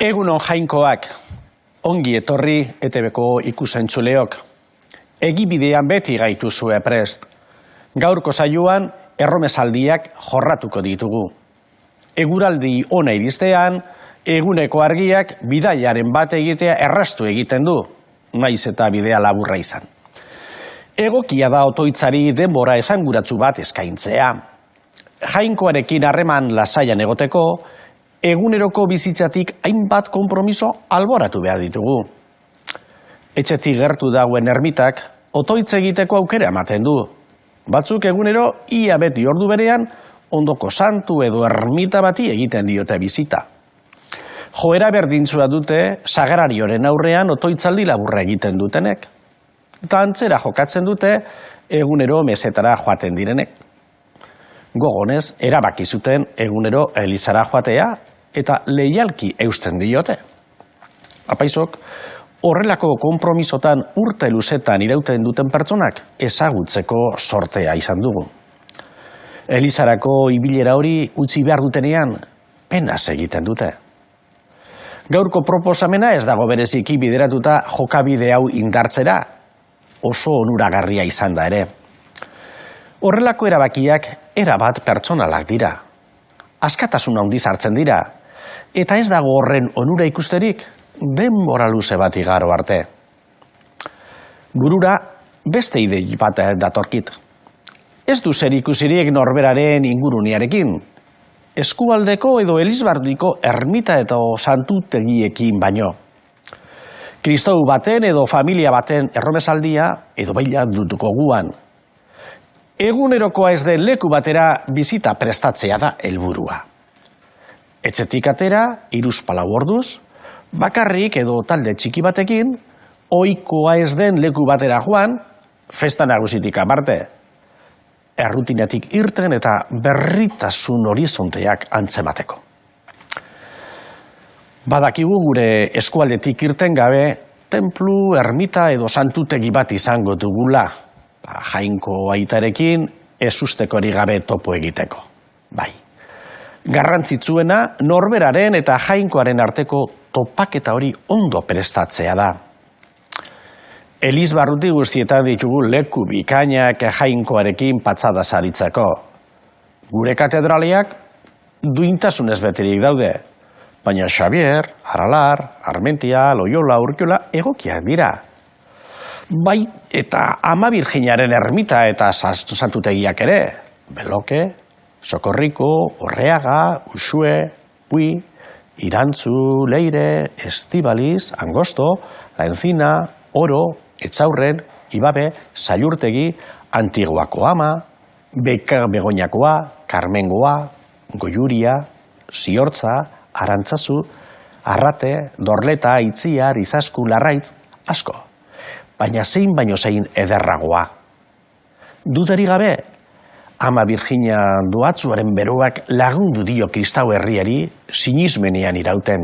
Egunon jainkoak, ongi etorri ETBko ikusentzuleok. Egibidean beti gaituzue prest. Gaurko saioan erromesaldiak jorratuko ditugu. Eguraldi ona iristean, eguneko argiak bidaiaren bat egitea erraztu egiten du, naiz eta bidea laburra izan. Egokia da otoitzari denbora esanguratsu bat eskaintzea. Jainkoarekin harreman lasaian egoteko, eguneroko bizitzatik hainbat konpromiso alboratu behar ditugu. Etxetik gertu dagoen ermitak otoitz egiteko aukera ematen du. Batzuk egunero ia beti ordu berean ondoko santu edo ermita bati egiten diote bizita. Joera berdintzua dute sagrarioren aurrean otoitzaldi laburra egiten dutenek. Eta antzera jokatzen dute egunero mesetara joaten direnek. Gogonez, erabaki zuten egunero elizara joatea eta leialki eusten diote. Apaizok, horrelako konpromisotan urte luzetan irauten duten pertsonak ezagutzeko sortea izan dugu. Elizarako ibilera hori utzi behar dutenean penaz egiten dute. Gaurko proposamena ez dago bereziki bideratuta jokabide hau indartzera, oso onuragarria izan da ere. Horrelako erabakiak erabat pertsonalak dira. Askatasun handiz hartzen dira, eta ez dago horren onura ikusterik denbora luze bat igaro arte. Burura beste idei bat datorkit. Ez du zer ikusirik norberaren inguruniarekin, eskualdeko edo elizbardiko ermita eta santutegiekin baino. Kristau baten edo familia baten erromesaldia edo baila dutuko guan. Egunerokoa ez den leku batera bizita prestatzea da helburua. Etxetik atera, 3-4 orduz, bakarrik edo talde txiki batekin, ohikoa ez den leku batera joan, festa nagusitik aparte. Errutinatik irten eta berritasun horizonteak antzemateko. Badakigu gure eskualdetik irten gabe, tenplu, ermita edo santutegi bat izango dugula. Jainko aitarekin ezustekorik gabe topo egiteko. Bai. Garrantzitsuena norberaren eta jainkoaren arteko topaketa hori ondo prestatzea da. Elizbarruti guztietan ditugu leku bikainak jainkoarekin patxada saritzeko. Gure katedraliak duintasunez beterik daude, baina Xabier, Aralar, Armentia, Loyola, Urkiola egokiak dira. Bai, eta Ama Birjinaren ermita eta santutegiak ere, Beloke, Sokorriko, Orreaga, Uxue, Pui, Irantzu, Leire, Estibaliz, Angosto, La Encina, Oro, Etxaurren, Ibabe, Sailurtegi, Antiguako Ama, Begoñakoa, Karmengoa, Goiuria, Ziortza, Arantzazu, Arrate, Dorleta, Itziar, Izasku, Larraitz, asko. Baina zein baino zein ederragoa. Dudari gabe, Ama Birjina doatzuaren beroak lagundu dio Kristau herriari sinismenean irauten.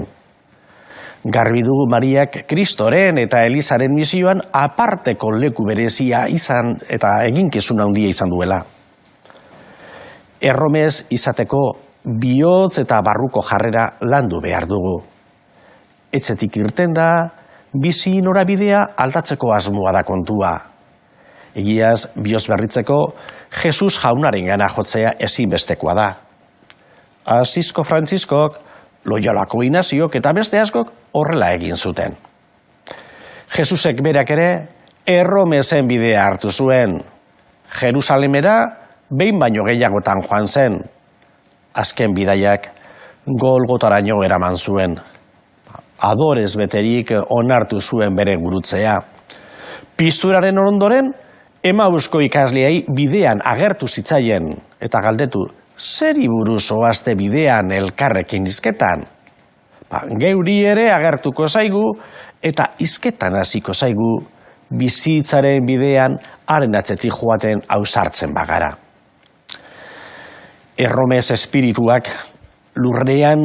Garbi dugu Mariak Kristoren eta Elizaren misioan aparteko leku berezia izan eta eginkizun handia izan duela. Erromez izateko bihotz eta barruko jarrera landu behar dugu. Etxetik irten da, bizi norabidea aldatzeko asmoa da kontua. Egiaz, bihotz berritzeko, Jesus jaunaren gana jotzea ezinbestekoa da. Asisko Frantziskok, Loyolako Inaziok eta beste askok horrela egin zuten. Jesusek berak ere, erromezen bidea hartu zuen. Jerusalemera behin baino gehiagotan joan zen. Azken bidaiak Golgotaraino eraman zuen. Adorez beterik onartu zuen bere gurutzea. Pizturaren ondoren, Emausko ikasleei bidean agertu zitzaien eta galdetu, zeri buruz oazte bidean elkarrekin hizketan? Geuri ere agertuko zaigu eta hizketan hasiko zaigu bizitzaren bidean haren atzetik joaten ausartzen bagara. Erromez espirituak lurrean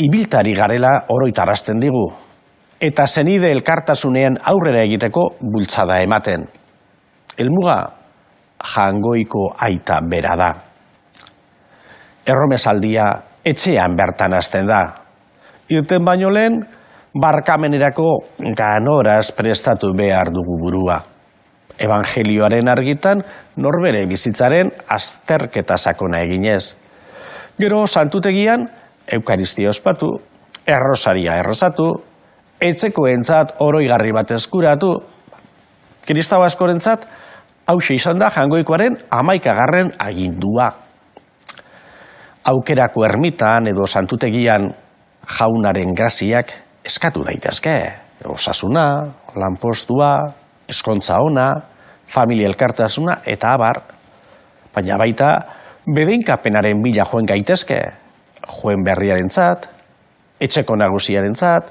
ibiltari garela oroitarazten digu, eta zenide elkartasunean aurrera egiteko bultzada ematen. Helmuga jangoiko aita bera da. Erromesaldia etxean bertan hasten da, Irten baino lehen, barkamenerako ganoraz prestatu behar dugu burua. Evangelioaren argitan norbere bizitzaren azterketa sakona eginez. Gero santutegian, eukaristia ospatu, errosaria errezatu, etxekoentzat oroigarri bat eskuratu. Kristau askorentzat, hauxe izan da Jangoikoaren 11. agindua. Aukerako ermitan edo santutegian jaunaren graziak eskatu daitezke. Osasuna, lanpostua, eskontza ona, familia elkartasuna eta abar. Baina baita, bedeinkapenaren bila joen gaitezke. Joen berriarentzat, etxeko nagusiarentzat,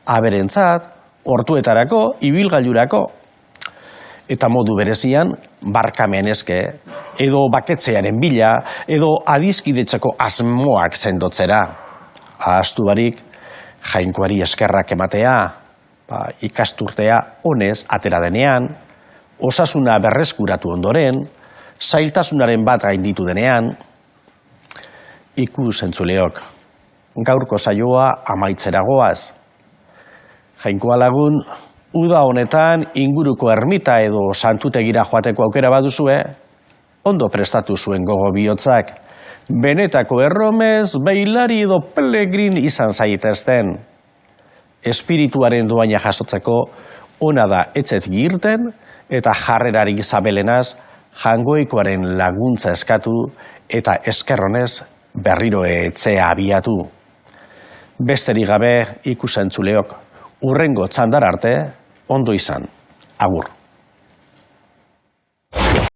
aberentzat, hortuetarako, ibilgailurako. Eta modu berezian, barkamenezke, edo baketzearen bila, edo adizkidetzeko asmoak sendotzera. Ahaztu barik, Jainkoari eskerrak ematea, ikasturtea honez atera denean, osasuna berreskuratu ondoren, zailtasunaren bat gainditu denean. Ikus entzuleok, gaurko saioa amaitzera goaz. Jainkoa lagun, uda honetan inguruko ermita edo santutegira joateko aukera baduzue, ondo prestatu zuen gogo bihotzak, benetako erromez, bailari edo pelegrin izan zaitezten. Espirituaren doaina jasotzeko ona da etzet irten eta jarrerarik zabelenaz Jangoikoaren laguntza eskatu eta eskerronez berriro etxea abiatu. Besterik gabe ikusentzuleok, urrengo txandar arte, ondo izan. Agur.